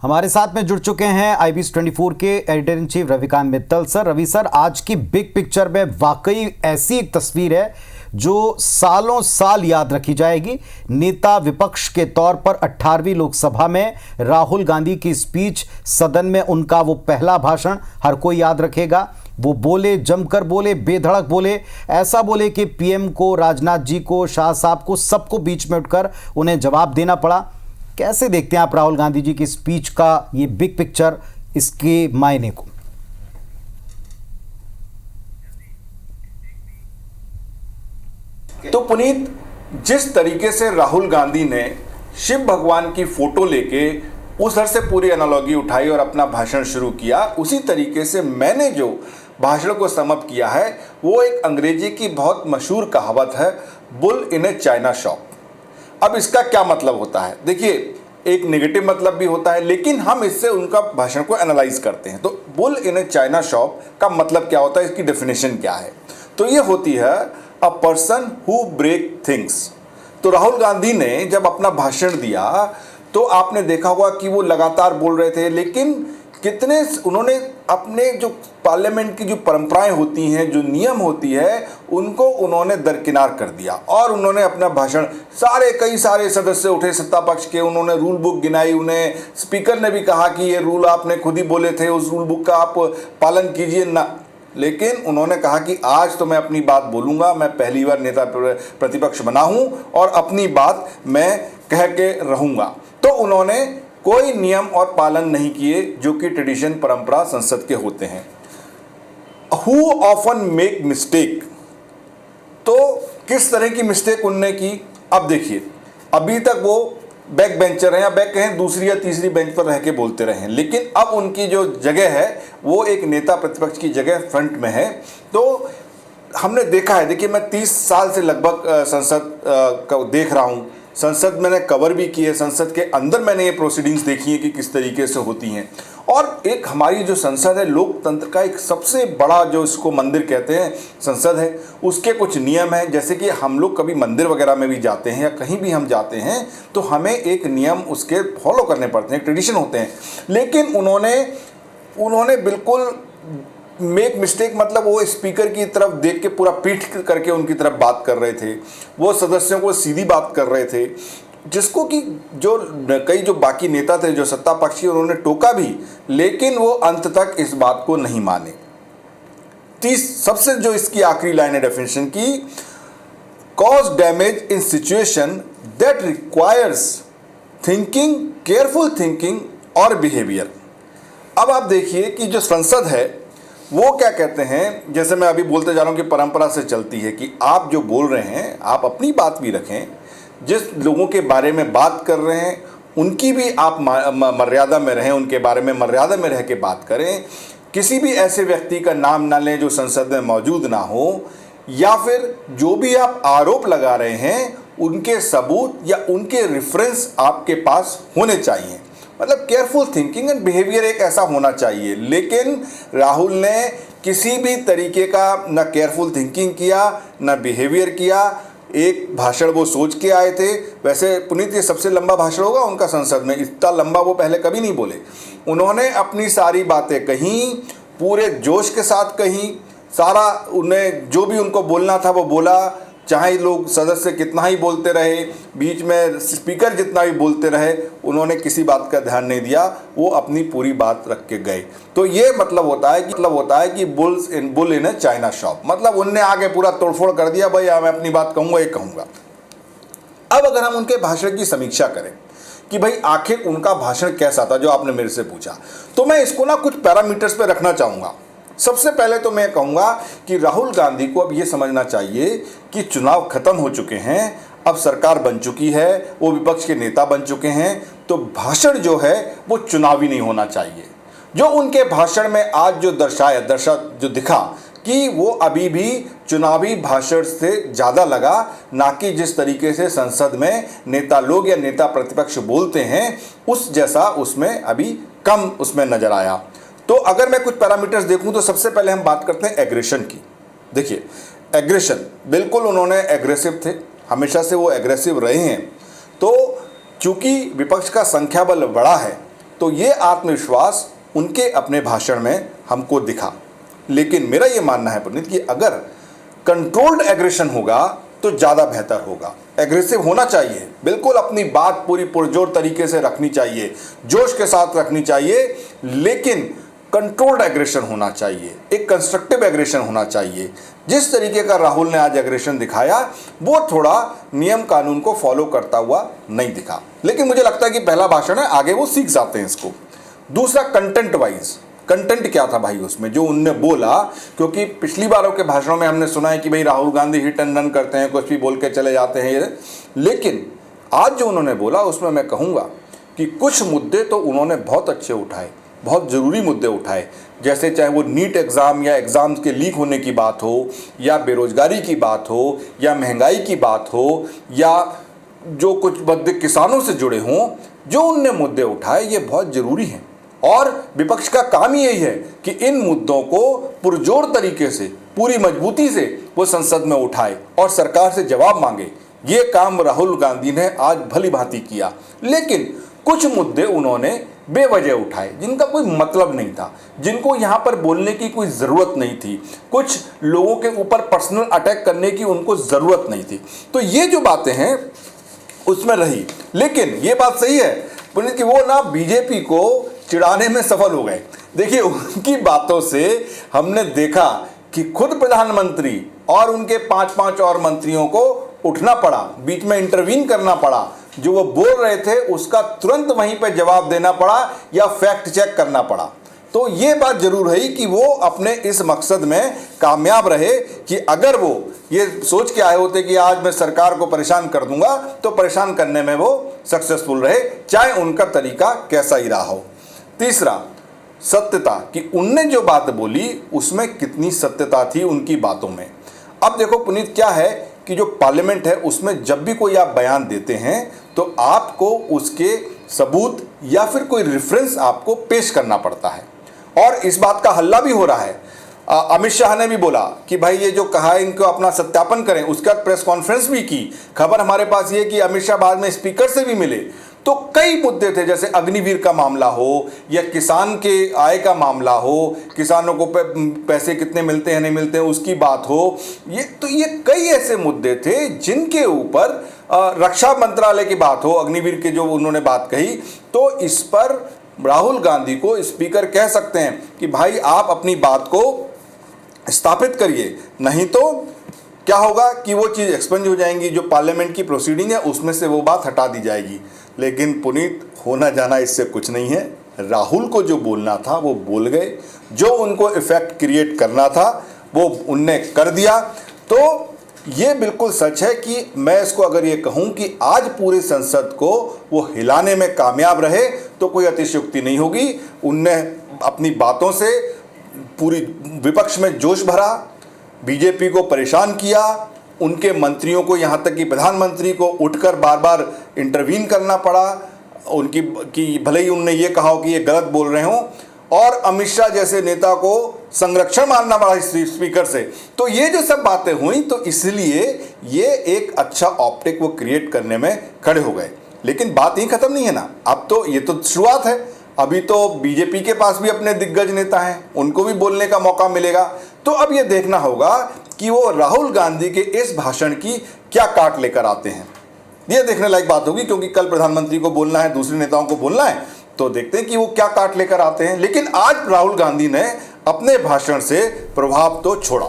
हमारे साथ में जुड़ चुके हैं IBS 24 के editor in chief Ravikant Mittal sir. Ravi sir, आज की बिग पिक्चर में वाकई ऐसी एक तस्वीर है जो सालों साल याद रखी जाएगी। नेता विपक्ष के तौर पर 18वीं लोकसभा में राहुल गांधी की स्पीच, सदन में उनका वो पहला भाषण हर कोई याद रखेगा। वो बोले, जमकर बोले, बेधड़क बोले, ऐसा बोले कि पीएम को, राजनाथ जी को, शाह साहब को, सबको बीच में उठकर उन्हें जवाब देना पड़ा। कैसे देखते हैं आप राहुल गांधी जी की स्पीच का ये बिग पिक्चर, इसके मायने को? तो पुनीत, जिस तरीके से राहुल गांधी ने शिव भगवान की फोटो लेके उधर से पूरी एनालॉजी उठाई और अपना भाषण शुरू किया, उसी तरीके से मैंने जो भाषण को समअप किया है वो एक अंग्रेजी की बहुत मशहूर कहावत है, bull in A China shop. अब इसका क्या मतलब होता है? देखिए, एक नेगेटिव मतलब भी होता है, लेकिन हम इससे उनका भाषण को एनालाइज करते हैं। तो bull in A China shop का मतलब क्या होता है, इसकी डेफिनेशन क्या है? तो ये होती है a person who break things. तो राहुल गांधी ने जब अपना भाषण दिया तो आपने देखा होगा कि वो लगातार बोल रहे थे, लेकिन कितने उन्होंने अपने जो पार्लियामेंट की जो परंपराएं होती हैं, जो नियम होती है, उनको उन्होंने दरकिनार कर दिया और उन्होंने अपना भाषण, कई सारे सदस्य उठे सत्ता पक्ष के, उन्होंने रूल बुक गिनाई। उन्हें स्पीकर ने भी कहा कि ये रूल आपने खुद ही बोले थे, उस रूल बुक का आप पालन कीजिए ना। लेकिन उन्होंने कहा कि आज तो मैं अपनी बात बोलूंगा, मैं पहली बार नेता प्रतिपक्ष बना हूं और अपनी बात मैं कह के रहूंगा। तो उन्होंने कोई नियम और पालन नहीं किए जो कि ट्रेडिशन, परंपरा संसद के होते हैं। हु ऑफन मेक मिस्टेक, तो किस तरह की मिस्टेक उनने की? अब देखिए, अभी तक वो बैक बेंचर हैं या बैक कहें दूसरी या तीसरी बेंच पर रह के बोलते रहे हैं, लेकिन अब उनकी जो जगह है वो एक नेता प्रतिपक्ष की जगह फ्रंट में है। तो हमने देखा है, देखिए मैं 30 साल से लगभग संसद को देख रहा हूँ, संसद मैंने कवर भी की है, संसद के अंदर मैंने ये प्रोसीडिंग्स देखी है कि किस तरीके से होती हैं। और एक हमारी जो संसद है, लोकतंत्र का एक सबसे बड़ा जो इसको मंदिर कहते हैं संसद है, उसके कुछ नियम हैं। जैसे कि हम लोग कभी मंदिर वगैरह में भी जाते हैं या कहीं भी हम जाते हैं तो हमें एक नियम उसके फॉलो करने पड़ते हैं, ट्रेडिशन होते हैं। लेकिन उन्होंने बिल्कुल मेक मिस्टेक, मतलब वो स्पीकर की तरफ देख के पूरा पीठ करके उनकी तरफ बात कर रहे थे, वो सदस्यों को सीधी बात कर रहे थे, जिसको कि जो बाकी नेता थे जो सत्ता पक्षी, उन्होंने टोका भी, लेकिन वो अंत तक इस बात को नहीं माने। सबसे जो इसकी आखिरी लाइन है डेफिनेशन की, cause damage in situation that requires thinking, careful thinking और बिहेवियर। अब आप देखिए कि जो संसद है वो क्या कहते हैं, जैसे मैं अभी बोलते जा रहा हूँ कि परंपरा से चलती है कि आप जो बोल रहे हैं आप अपनी बात भी रखें, जिस लोगों के बारे में बात कर रहे हैं उनकी भी आप मर्यादा में रहें, उनके बारे में मर्यादा में रह के बात करें। किसी भी ऐसे व्यक्ति का नाम ना लें जो संसद में मौजूद ना हो, या फिर जो भी आप आरोप लगा रहे हैं उनके सबूत या उनके रेफरेंस आपके पास होने चाहिए। मतलब केयरफुल थिंकिंग एंड बिहेवियर एक ऐसा होना चाहिए। लेकिन राहुल ने किसी भी तरीके का ना केयरफुल थिंकिंग किया ना बिहेवियर किया। एक भाषण वो सोच के आए थे। वैसे पुनीत, ये सबसे लंबा भाषण होगा उनका संसद में, इतना लंबा वो पहले कभी नहीं बोले। उन्होंने अपनी सारी बातें कहीं, पूरे जोश के साथ कहीं, सारा उन्हें जो भी उनको बोलना था वो बोला, चाहे लोग सदस्य कितना ही बोलते रहे, बीच में स्पीकर जितना भी बोलते रहे, उन्होंने किसी बात का ध्यान नहीं दिया, वो अपनी पूरी बात रख के गए। तो ये मतलब होता है कि bull in A China shop, मतलब उनने आगे पूरा तोड़फोड़ कर दिया, भाई मैं अपनी बात कहूँगा, ये कहूँगा। अब अगर हम उनके भाषण की समीक्षा करें कि भाई आखिर उनका भाषण कैसा था, जो आपने मेरे से पूछा, तो मैं इसको ना कुछ पैरामीटर्स पे रखना चाहूँगा। सबसे पहले तो मैं कहूँगा कि राहुल गांधी को अब ये समझना चाहिए कि चुनाव खत्म हो चुके हैं, अब सरकार बन चुकी है, वो विपक्ष के नेता बन चुके हैं, तो भाषण जो है वो चुनावी नहीं होना चाहिए। जो उनके भाषण में आज जो जो दिखा कि वो अभी भी चुनावी भाषण से ज़्यादा लगा, ना कि जिस तरीके से संसद में नेता लोग या नेता प्रतिपक्ष बोलते हैं उस जैसा उसमें अभी कम उसमें नजर आया। तो अगर मैं कुछ पैरामीटर्स देखूं तो सबसे पहले हम बात करते हैं एग्रेशन की। देखिए, एग्रेशन, बिल्कुल उन्होंने एग्रेसिव थे, हमेशा से वो एग्रेसिव रहे हैं। तो चूंकि विपक्ष का संख्या बल बड़ा है तो ये आत्मविश्वास उनके अपने भाषण में हमको दिखा। लेकिन मेरा ये मानना है पुनीत कि अगर कंट्रोल्ड एग्रेशन होगा तो ज़्यादा बेहतर होगा। एग्रेसिव होना चाहिए, बिल्कुल अपनी बात पूरी पुरजोर तरीके से रखनी चाहिए, जोश के साथ रखनी चाहिए, लेकिन कंट्रोल्ड एग्रेशन होना चाहिए, एक कंस्ट्रक्टिव एग्रेशन होना चाहिए। जिस तरीके का राहुल ने आज एग्रेशन दिखाया वो थोड़ा नियम कानून को फॉलो करता हुआ नहीं दिखा। लेकिन मुझे लगता है कि पहला भाषण है, आगे वो सीख जाते हैं इसको। दूसरा, कंटेंट वाइज, कंटेंट क्या था भाई उसमें जो उनने बोला, क्योंकि पिछली बारों के भाषणों में हमने सुना है कि भाई Rahul Gandhi hit and run करते हैं, कुछ भी बोल के चले जाते हैं, लेकिन आज जो उन्होंने बोला उसमें मैं कहूँगा कि कुछ मुद्दे तो उन्होंने बहुत अच्छे उठाए, बहुत ज़रूरी मुद्दे उठाए। जैसे चाहे वो नीट एग्ज़ाम या एग्ज़ाम्स के लीक होने की बात हो, या बेरोजगारी की बात हो, या महंगाई की बात हो, या जो कुछ मुद्दे किसानों से जुड़े हों, जो उनने मुद्दे उठाए ये बहुत ज़रूरी हैं। और विपक्ष का काम ही यही है कि इन मुद्दों को पुरजोर तरीके से, पूरी मजबूती से वो संसद में उठाए और सरकार से जवाब मांगे। ये काम राहुल गांधी ने आज भली भांति किया। लेकिन कुछ मुद्दे उन्होंने बेवजह उठाए जिनका कोई मतलब नहीं था, जिनको यहाँ पर बोलने की कोई ज़रूरत नहीं थी, कुछ लोगों के ऊपर पर्सनल अटैक करने की उनको ज़रूरत नहीं थी। तो ये जो बातें हैं उसमें रही। लेकिन ये बात सही है पुनीत कि वो ना बीजेपी को चिढ़ाने में सफल हो गए। देखिए, उनकी बातों से हमने देखा कि खुद प्रधानमंत्री और उनके 5-5 और मंत्रियों को उठना पड़ा, बीच में इंटरवीन करना पड़ा, जो वो बोल रहे थे उसका तुरंत वहीं पे जवाब देना पड़ा या फैक्ट चेक करना पड़ा। तो ये बात जरूर है कि वो अपने इस मकसद में कामयाब रहे कि अगर वो ये सोच के आए होते कि आज मैं सरकार को परेशान कर दूंगा, तो परेशान करने में वो सक्सेसफुल रहे, चाहे उनका तरीका कैसा ही रहा हो। तीसरा, सत्यता, कि उनने जो बात बोली उसमें कितनी सत्यता थी उनकी बातों में। अब देखो पुनीत, क्या है कि जो पार्लियामेंट है उसमें जब भी कोई आप बयान देते हैं तो आपको उसके सबूत या फिर कोई रेफरेंस आपको पेश करना पड़ता है, और इस बात का हल्ला भी हो रहा है। अमित शाह ने भी बोला कि भाई ये जो कहा है इनको अपना सत्यापन करें। उसके बाद प्रेस कॉन्फ्रेंस भी की। खबर हमारे पास ये कि अमित शाह बाद में स्पीकर से भी मिले। तो कई मुद्दे थे, जैसे अग्निवीर का मामला हो या किसान के आय का मामला हो, किसानों को पैसे कितने मिलते हैं नहीं मिलते हैं उसकी बात हो, ये कई ऐसे मुद्दे थे जिनके ऊपर रक्षा मंत्रालय की बात हो, अग्निवीर के जो उन्होंने बात कही, तो इस पर राहुल गांधी को स्पीकर कह सकते हैं कि भाई आप अपनी बात को स्थापित करिए, नहीं तो क्या होगा कि वो चीज़ एक्सपेंज हो जाएंगी, जो पार्लियामेंट की प्रोसीडिंग है उसमें से वो बात हटा दी जाएगी। लेकिन पुनीत, होना जाना इससे कुछ नहीं है। राहुल को जो बोलना था वो बोल गए, जो उनको इफेक्ट क्रिएट करना था वो उनने कर दिया। तो ये बिल्कुल सच है कि मैं इसको अगर ये कहूँ कि आज पूरे संसद को वो हिलाने में कामयाब रहे तो कोई अतिशयोक्ति नहीं होगी। उनने अपनी बातों से पूरी विपक्ष में जोश भरा, बीजेपी को परेशान किया, उनके मंत्रियों को, यहाँ तक कि प्रधानमंत्री को उठकर बार बार इंटरवीन करना पड़ा उनकी, कि भले ही उनने ये कहा हो कि ये गलत बोल रहे हों, और अमित शाह जैसे नेता को संरक्षण मानना पड़ा स्पीकर से। तो ये जो सब बातें हुई, तो इसलिए ये एक अच्छा ऑप्टिक वो क्रिएट करने में खड़े हो गए। लेकिन बात यही खत्म नहीं है ना, अब तो ये तो शुरुआत है। अभी तो बीजेपी के पास भी अपने दिग्गज नेता हैं, उनको भी बोलने का मौका मिलेगा। तो अब ये देखना होगा कि वो राहुल गांधी के इस भाषण की क्या काट लेकर आते हैं। ये देखने लायक बात होगी, क्योंकि कल प्रधानमंत्री को बोलना है, दूसरे नेताओं को बोलना है, तो देखते हैं कि वो क्या काट लेकर आते हैं। लेकिन आज राहुल गांधी ने अपने भाषण से प्रभाव तो छोड़ा।